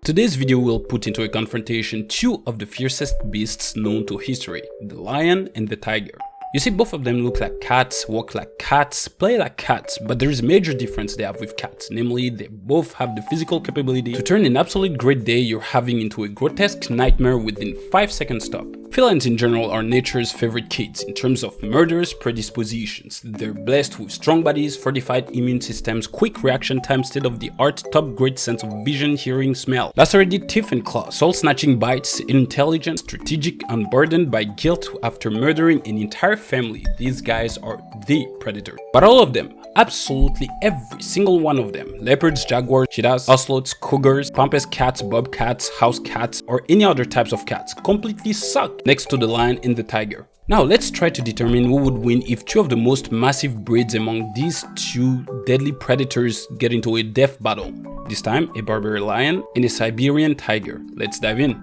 Today's video will put into a confrontation two of the fiercest beasts known to history, the lion and the tiger. You see, both of them look like cats, walk like cats, play like cats, but there is a major difference they have with cats, namely they both have the physical capability to turn an absolute great day you're having into a grotesque nightmare within 5 seconds stop. Felines in general are nature's favorite kids in terms of murderous predispositions. They're blessed with strong bodies, fortified immune systems, quick reaction time, state-of-the-art, top-grade sense of vision, hearing, smell, lacerated teeth and claws, soul-snatching bites, intelligent, strategic, unburdened by guilt after murdering an entire family. These guys are the predator. But all of them, absolutely every single one of them, leopards, jaguars, cheetahs, ocelots, cougars, pampas cats, bobcats, house cats, or any other types of cats, completely suck next to the lion and the tiger. Now let's try to determine who would win if two of the most massive breeds among these two deadly predators get into a death battle. This time, a Barbary lion and a Siberian tiger. Let's dive in.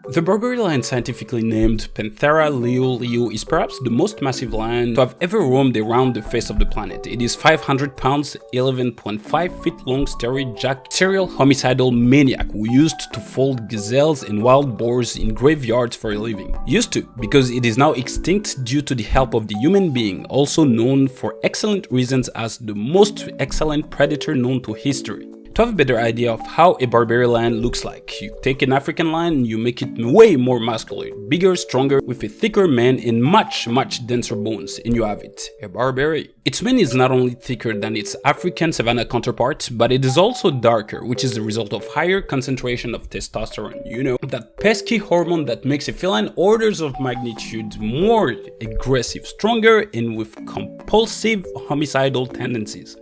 The Barbary lion, scientifically named Panthera leo, is perhaps the most massive lion to have ever roamed around the face of the planet. It is 500 pounds, 11.5 feet long, steroid-jacked, serial homicidal maniac who used to fold gazelles and wild boars in graveyards for a living. Used to, because it is now extinct due to the help of the human being, also known for excellent reasons as the most excellent predator known to history. To have a better idea of how a Barbary lion looks like, you take an African lion and you make it way more muscular, bigger, stronger, with a thicker mane and much denser bones, and you have it, a Barbary. Its mane is not only thicker than its African savanna counterpart, but it is also darker, which is the result of higher concentration of testosterone, you know, that pesky hormone that makes a feline orders of magnitude more aggressive, stronger, and with compulsive homicidal tendencies.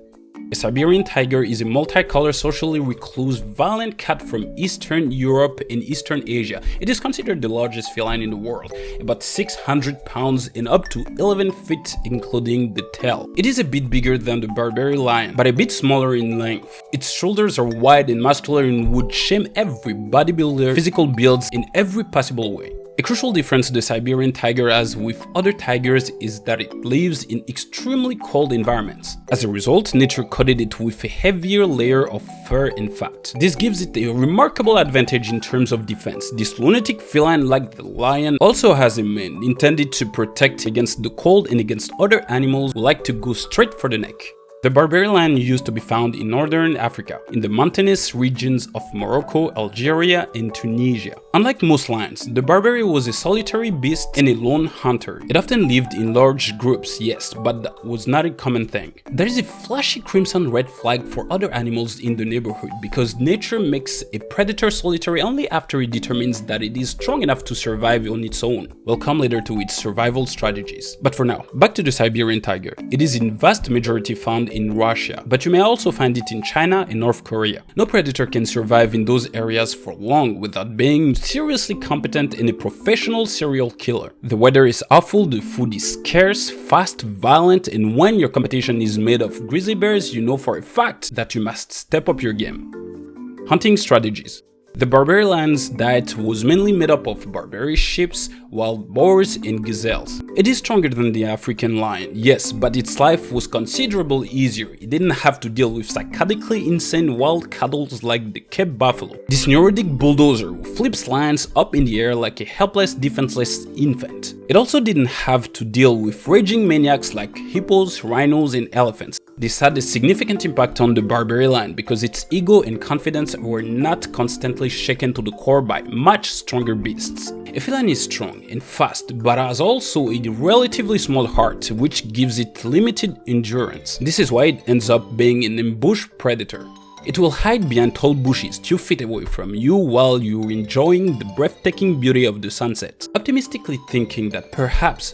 A Siberian tiger is a multicolored, socially recluse, violent cat from Eastern Europe and Eastern Asia. It is considered the largest feline in the world, about 600 pounds and up to 11 feet including the tail. It is a bit bigger than the Barbary lion, but a bit smaller in length. Its shoulders are wide and muscular and would shame every bodybuilder physical builds in every possible way. A crucial difference the Siberian tiger has with other tigers is that it lives in extremely cold environments. As a result, nature coated it with a heavier layer of fur and fat. This gives it a remarkable advantage in terms of defense. This lunatic feline, like the lion, also has a mane intended to protect against the cold and against other animals who like to go straight for the neck. The Barbary lion used to be found in northern Africa, in the mountainous regions of Morocco, Algeria, and Tunisia. Unlike most lions, the Barbary was a solitary beast and a lone hunter. It often lived in large groups, yes, but that was not a common thing. There is a flashy crimson red flag for other animals in the neighborhood because nature makes a predator solitary only after it determines that it is strong enough to survive on its own. We'll come later to its survival strategies. But for now, back to the Siberian tiger. It is in vast majority found in Russia, but you may also find it in China and North Korea. No predator can survive in those areas for long without being seriously competent and a professional serial killer. The weather is awful, the food is scarce, fast, violent, and when your competition is made of grizzly bears, you know for a fact that you must step up your game. Hunting strategies. The Barbary lion's diet was mainly made up of Barbary sheep, wild boars, and gazelles. It is stronger than the African lion, yes, but its life was considerably easier. It didn't have to deal with psychotically insane wild cattle like the Cape buffalo. This neurotic bulldozer who flips lions up in the air like a helpless, defenseless infant. It also didn't have to deal with raging maniacs like hippos, rhinos, and elephants. This had a significant impact on the Barbary lion because its ego and confidence were not constantly shaken to the core by much stronger beasts. A feline is strong and fast, but has also a relatively small heart, which gives it limited endurance. This is why it ends up being an ambush predator. It will hide behind tall bushes 2 feet away from you while you're enjoying the breathtaking beauty of the sunset, optimistically thinking that perhaps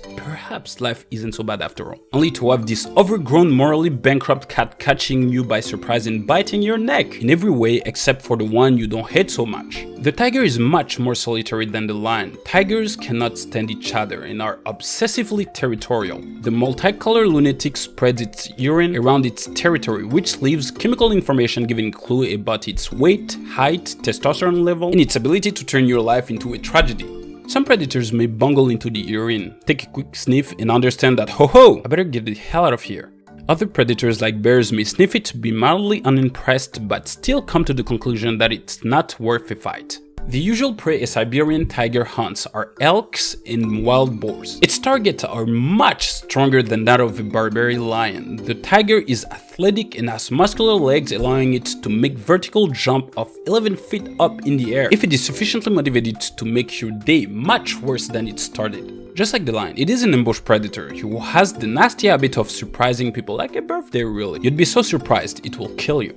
life isn't so bad after all, only to have this overgrown, morally bankrupt cat catching you by surprise and biting your neck in every way except for the one you don't hate so much. The tiger is much more solitary than the lion. Tigers cannot stand each other and are obsessively territorial. The multicolored lunatic spreads its urine around its territory, which leaves chemical information giving clue about its weight, height, testosterone level, and its ability to turn your life into a tragedy. Some predators may bungle into the urine, take a quick sniff, and understand that, ho ho, I better get the hell out of here. Other predators like bears may sniff it, be mildly unimpressed, but still come to the conclusion that it's not worth a fight. The usual prey a Siberian tiger hunts are elks and wild boars. Its targets are much stronger than that of a Barbary lion. The tiger is athletic and has muscular legs, allowing it to make vertical jump of 11 feet up in the air if it is sufficiently motivated to make your day much worse than it started. Just like the lion, it is an ambush predator who has the nasty habit of surprising people, like a birthday really. You'd be so surprised it will kill you.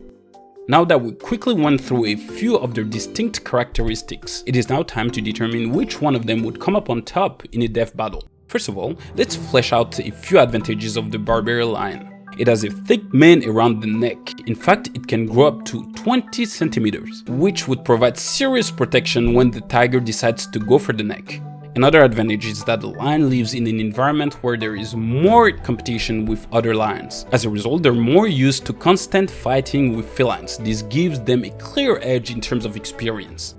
Now that we quickly went through a few of their distinct characteristics, it is now time to determine which one of them would come up on top in a death battle. First of all, let's flesh out a few advantages of the Barbary lion. It has a thick mane around the neck. In fact, it can grow up to 20 centimeters, which would provide serious protection when the tiger decides to go for the neck. Another advantage is that the lion lives in an environment where there is more competition with other lions. As a result, they're more used to constant fighting with felines. This gives them a clear edge in terms of experience.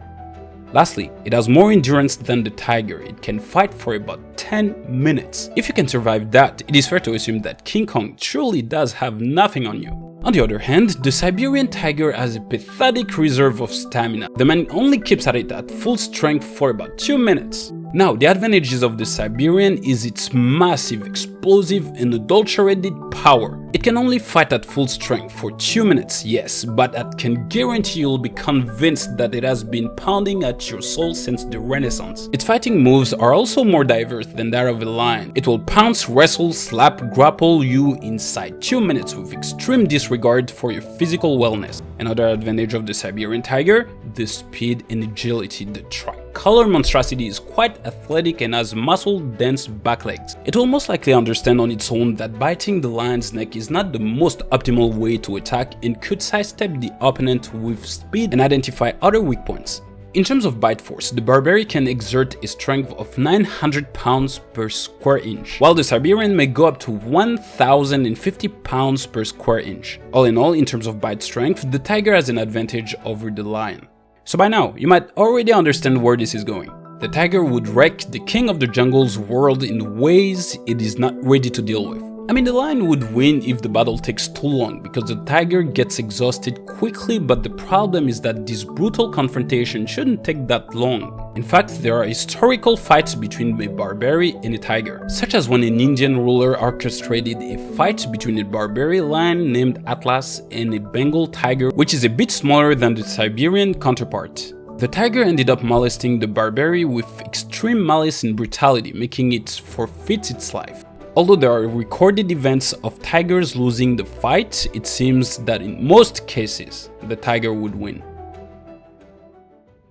Lastly, it has more endurance than the tiger. It can fight for about 10 minutes. If you can survive that, it is fair to assume that King Kong truly does have nothing on you. On the other hand, the Siberian tiger has a pathetic reserve of stamina. The man only keeps at it at full strength for about 2 minutes. Now, the advantages of the Siberian is its massive, explosive, and adulterated power. It can only fight at full strength for 2 minutes, yes, but I can guarantee you'll be convinced that it has been pounding at your soul since the Renaissance. Its fighting moves are also more diverse than that of a lion. It will pounce, wrestle, slap, grapple you inside 2 minutes with extreme disregard for your physical wellness. Another advantage of the Siberian tiger, the speed and agility. The tricolor monstrosity is quite athletic and has muscle-dense back legs. It will most likely understand on its own that biting the lion's neck is not the most optimal way to attack and could sidestep the opponent with speed and identify other weak points. In terms of bite force, the Barbary can exert a strength of 900 pounds per square inch, while the Siberian may go up to 1050 pounds per square inch. All in all, in terms of bite strength, the tiger has an advantage over the lion. So by now, you might already understand where this is going. The tiger would wreck the king of the jungle's world in ways it is not ready to deal with. I mean, the lion would win if the battle takes too long, because the tiger gets exhausted quickly, but the problem is that this brutal confrontation shouldn't take that long. In fact, there are historical fights between a Barbary and a tiger, such as when an Indian ruler orchestrated a fight between a Barbary lion named Atlas and a Bengal tiger, which is a bit smaller than the Siberian counterpart. The tiger ended up molesting the Barbary with extreme malice and brutality, making it forfeit its life. Although there are recorded events of tigers losing the fight, it seems that in most cases, the tiger would win.